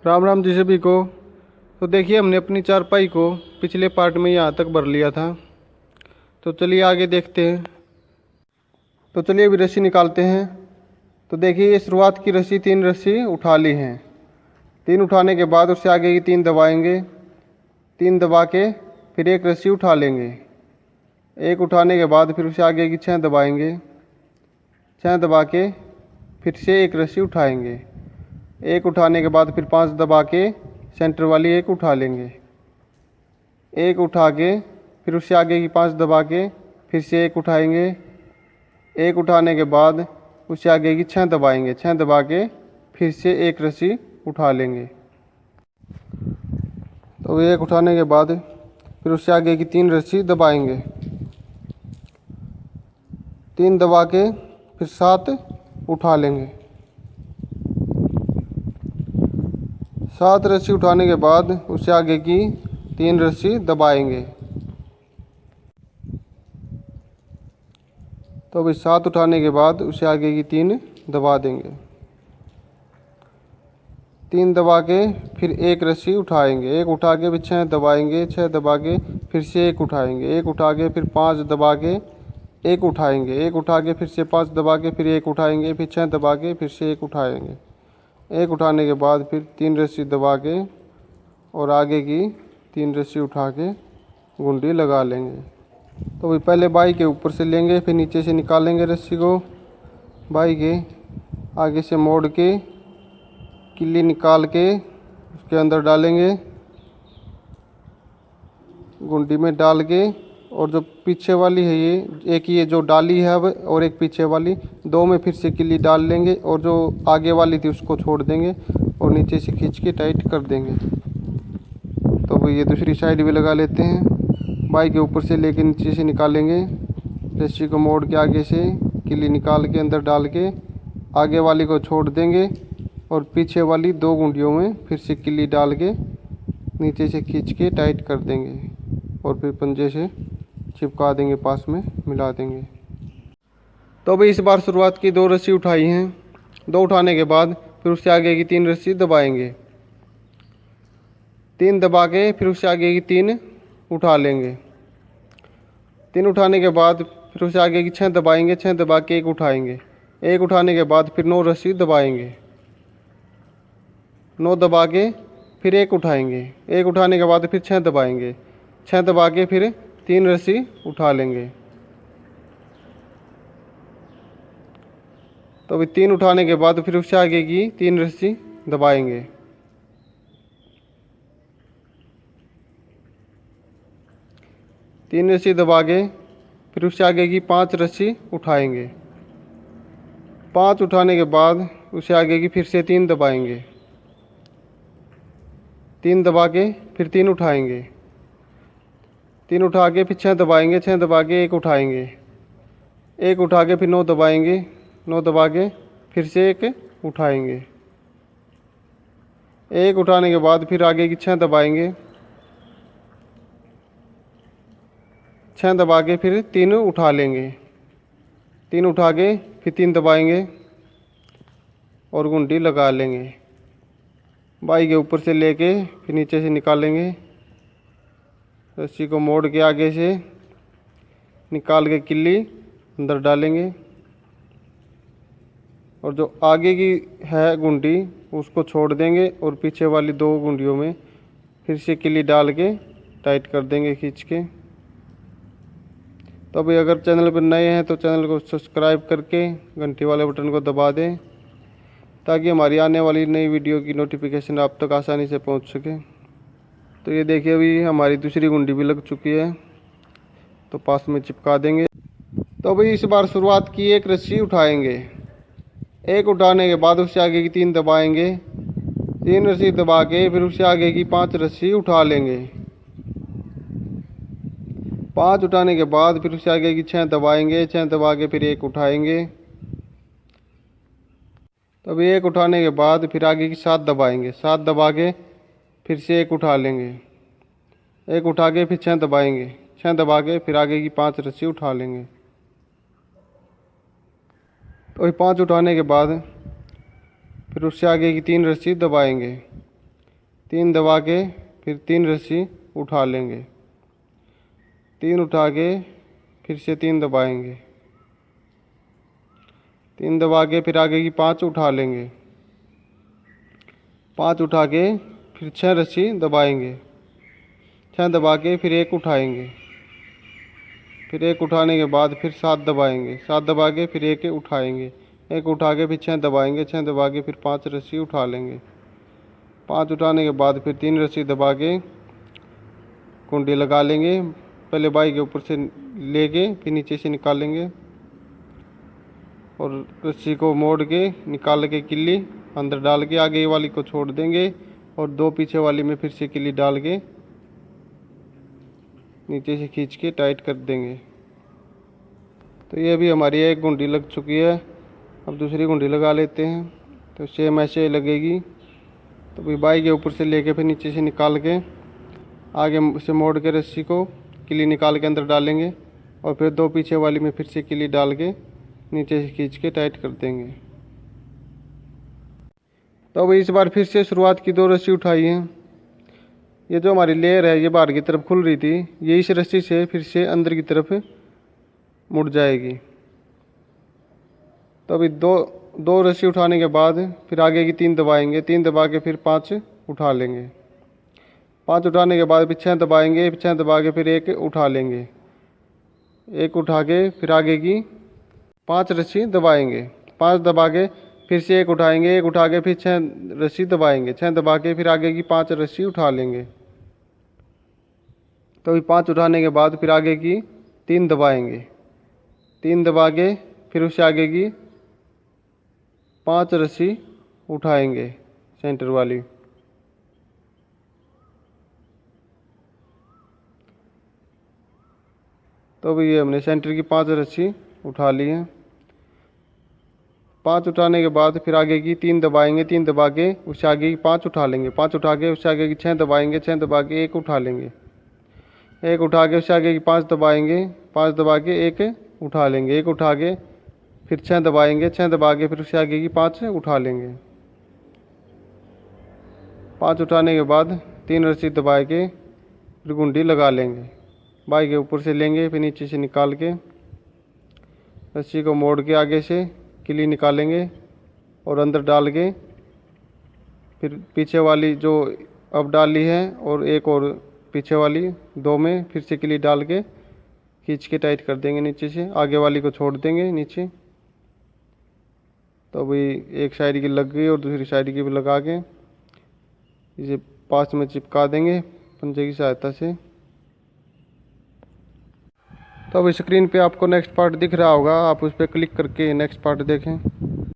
राम राम जी सभी को। तो देखिए हमने अपनी चारपाई को पिछले पार्ट में यहाँ तक भर लिया था। तो चलिए आगे देखते हैं। तो चलिए अभी रस्सी निकालते हैं। तो देखिए ये शुरुआत की रस्सी 3 रस्सी उठा ली हैं। 3 उठाने के बाद उससे आगे की 3 दबाएंगे। 3 दबा के फिर एक रस्सी उठा लेंगे। एक उठाने के बाद फिर उससे आगे की 6 दबाएंगे। 6 दबा के फिर से एक रस्सी उठाएंगे। एक उठाने के बाद फिर 5 दबा के सेंटर वाली एक उठा लेंगे। एक उठा के फिर उससे आगे की 5 दबा के फिर से एक उठाएंगे। एक उठाने के बाद उससे आगे की 6 दबाएंगे। 6 दबा के फिर से एक रस्सी उठा लेंगे। तो एक उठाने के बाद फिर उससे आगे की 3 रस्सी दबाएंगे। 3 दबा के फिर 7 उठा लेंगे। 7 रस्सी उठाने के बाद उससे आगे की 3 रस्सी दबाएंगे। तो अभी 7 उठाने के बाद उससे आगे की 3 दबा देंगे। 3 दबा के फिर एक रस्सी उठाएंगे। एक उठा के फिर 6 दबाएंगे। 6 दबा के फिर से एक उठाएंगे। एक उठा के फिर 5 दबा के एक उठाएंगे। एक उठा के फिर से 5 दबा के फिर एक उठाएंगे। फिर 6 दबा के फिर से एक उठाएंगे। एक उठाने के बाद फिर 3 रस्सी दबा के और आगे की 3 रस्सी उठा के गुंडी लगा लेंगे। तो भी पहले बाई के ऊपर से लेंगे, फिर नीचे से निकालेंगे रस्सी को। बाई के आगे से मोड़ के किल्ली निकाल के उसके अंदर डालेंगे, गुंडी में डाल के। और जो पीछे वाली है ये जो डाली है अब और एक पीछे वाली, 2 में फिर से किल्ली डाल लेंगे और जो आगे वाली थी उसको छोड़ देंगे और नीचे से खींच के टाइट कर देंगे। तो वो ये दूसरी साइड भी लगा लेते हैं। बाई के ऊपर से लेके नीचे से निकालेंगे, रस्सी को मोड़ के आगे से किल्ली निकाल के अंदर डाल के आगे वाली को छोड़ देंगे और पीछे वाली 2 गुंडियों में फिर से किल्ली डाल के नीचे से खींच के टाइट कर देंगे और फिर पंजे से चिपका देंगे, पास में मिला देंगे। तो अभी इस बार शुरुआत की 2 रस्सी उठाई हैं। 2 उठाने के बाद फिर उससे आगे की 3 रस्सी दबाएंगे। 3 दबा के फिर उससे आगे की 3 उठा लेंगे। 3 उठाने के बाद फिर उससे आगे की 6 दबाएंगे। 6 दबा के एक उठाएंगे। एक उठाने के बाद फिर 9 रस्सी दबाएंगे। 9 दबा के फिर एक उठाएंगे। एक उठाने के बाद फिर 6 दबाएंगे। 6 दबा के फिर 3 रस्सी उठा लेंगे। तो अभी 3 उठाने के बाद फिर उससे आगे की 3 रस्सी दबाएंगे। 3 रस्सी दबा के फिर उससे आगे की 5 रस्सी उठाएंगे। 5 उठाने के बाद उससे आगे की फिर से 3 दबाएंगे। 3 दबा के फिर 3 उठाएंगे। 3 उठा के फिर 6 दबाएंगे। 6 दबा के एक उठाएंगे। एक उठा के फिर 9 दबाएंगे। 9 दबा के फिर से एक उठाएंगे। एक उठाने के बाद फिर आगे की 6 दबाएंगे। 6 दबा के फिर 3 उठा लेंगे। 3 उठा के फिर 3 दबाएंगे और गुंडी लगा लेंगे। बाई के ऊपर से लेके फिर नीचे से निकालेंगे, रस्सी को मोड़ के आगे से निकाल के किल्ली अंदर डालेंगे और जो आगे की है गुंडी उसको छोड़ देंगे और पीछे वाली 2 गुंडियों में फिर से किल्ली डाल के टाइट कर देंगे खींच के। तो अभी अगर चैनल पर नए हैं तो चैनल को सब्सक्राइब करके घंटी वाले बटन को दबा दें ताकि हमारी आने वाली नई वीडियो की नोटिफिकेशन आप तक आसानी से पहुंच सके। तो ये देखिए अभी हमारी दूसरी गुंडी भी लग चुकी है, तो पास में चिपका देंगे। तो अभी इस बार शुरुआत की 1 रस्सी उठाएंगे। 1 उठाने के बाद उससे आगे की 3 दबाएंगे। 3 रस्सी दबा के फिर उससे आगे की 5 रस्सी उठा लेंगे। 5 उठाने के बाद फिर उससे आगे की 6 दबाएंगे। 6 दबा के फिर एक उठाएंगे। तो अभी 1 उठाने के बाद फिर आगे की 7 दबाएंगे। 7 दबा के फिर से एक उठा लेंगे। एक उठा के फिर 6 दबाएंगे। 6 दबा के फिर आगे की 5 रस्सी उठा लेंगे। तो 5 उठाने के बाद फिर उससे आगे की 3 रस्सी दबाएंगे। 3 दबा के फिर 3 रस्सी उठा लेंगे, 3 उठा के फिर से 3 दबाएंगे, 3 दबा के फिर आगे की 5 उठा लेंगे, 5 उठा के फिर 6 रस्सी दबाएंगे, 6 दबा के फिर 1 उठाएंगे, फिर 1 उठाने के बाद फिर 7 दबाएंगे, 7 दबा के फिर 1 उठाएंगे, 1 उठा के फिर 6 दबाएंगे, 6 दबा के फिर 5 रस्सी उठा लेंगे, 5 उठाने के बाद फिर 3 रस्सी दबा के कुंडी लगा लेंगे। पहले बाई के ऊपर से लेके फिर नीचे से निकालेंगे और रस्सी को मोड़ के निकाल के किल्ली अंदर डाल के आगे वाली को छोड़ देंगे और 2 पीछे वाली में फिर से किल्ली डाल के नीचे से खींच के टाइट कर देंगे। तो ये भी हमारी एक गुंडी लग चुकी है। अब दूसरी गुंडी लगा लेते हैं। तो सेम ऐसे लगेगी। तो भाई बाई के ऊपर से लेके फिर नीचे से निकाल के आगे से मोड़ के रस्सी को किल्ली निकाल के अंदर डालेंगे और फिर 2 पीछे वाली में फिर से किल्ली डाल के नीचे से खींच के टाइट कर देंगे। तो अब इस बार फिर से शुरुआत की 2 रस्सी उठाई है। ये जो हमारी लेयर है ये बाहर की तरफ खुल रही थी, ये इस रस्सी से फिर से अंदर की तरफ मुड़ जाएगी। तो अभी दो रस्सी उठाने के बाद फिर आगे की 3 दबाएंगे, 3 दबा के फिर 5 उठा लेंगे, 5 उठाने के बाद फिर 6 दबाएंगे, 6 दबा के फिर 1 उठा लेंगे, 1 उठा के फिर आगे की 5 रस्सी दबाएंगे, 5 दबा के फिर से 1 उठाएंगे, 1 उठा के फिर 6 रस्सी दबाएंगे, 6 दबा के फिर आगे की 5 रस्सी उठा लेंगे। तो अभी 5 उठाने के बाद फिर आगे की 3 दबाएंगे, 3 दबा के फिर उससे आगे की 5 रस्सी उठाएंगे सेंटर वाली। तो अभी ये हमने सेंटर की 5 रस्सी उठा ली है। 5 उठाने के बाद फिर आगे की 3 दबाएंगे, 3 दबा के उससे आगे की 5 उठा लेंगे, 5 उठा के उससे आगे की 6 दबाएंगे, 6 दबा के 1 उठा लेंगे, 1 उठा के उससे आगे की 5 दबाएंगे, 5 दबा के 1 उठा लेंगे, 1 उठा के फिर 6 दबाएंगे, 6 दबा के फिर उससे आगे की 5 उठा लेंगे। 5 उठाने के बाद 3 रस्सी दबा के फिर गुंडी लगा लेंगे, बाई के ऊपर से लेंगे, फिर नीचे से निकाल के रस्सी को मोड़ के आगे से किल्ली निकालेंगे और अंदर डाल के फिर पीछे वाली जो अब डाली है और एक और पीछे वाली 2 में फिर से किल्ली डाल के खींच के टाइट कर देंगे, नीचे से आगे वाली को छोड़ देंगे नीचे। तो अभी एक साइड की लग गई और दूसरी साइड की भी लगा के इसे पास में चिपका देंगे पंजे की सहायता से। तो अभी स्क्रीन पे आपको नेक्स्ट पार्ट दिख रहा होगा, आप उस पर क्लिक करके नेक्स्ट पार्ट देखें।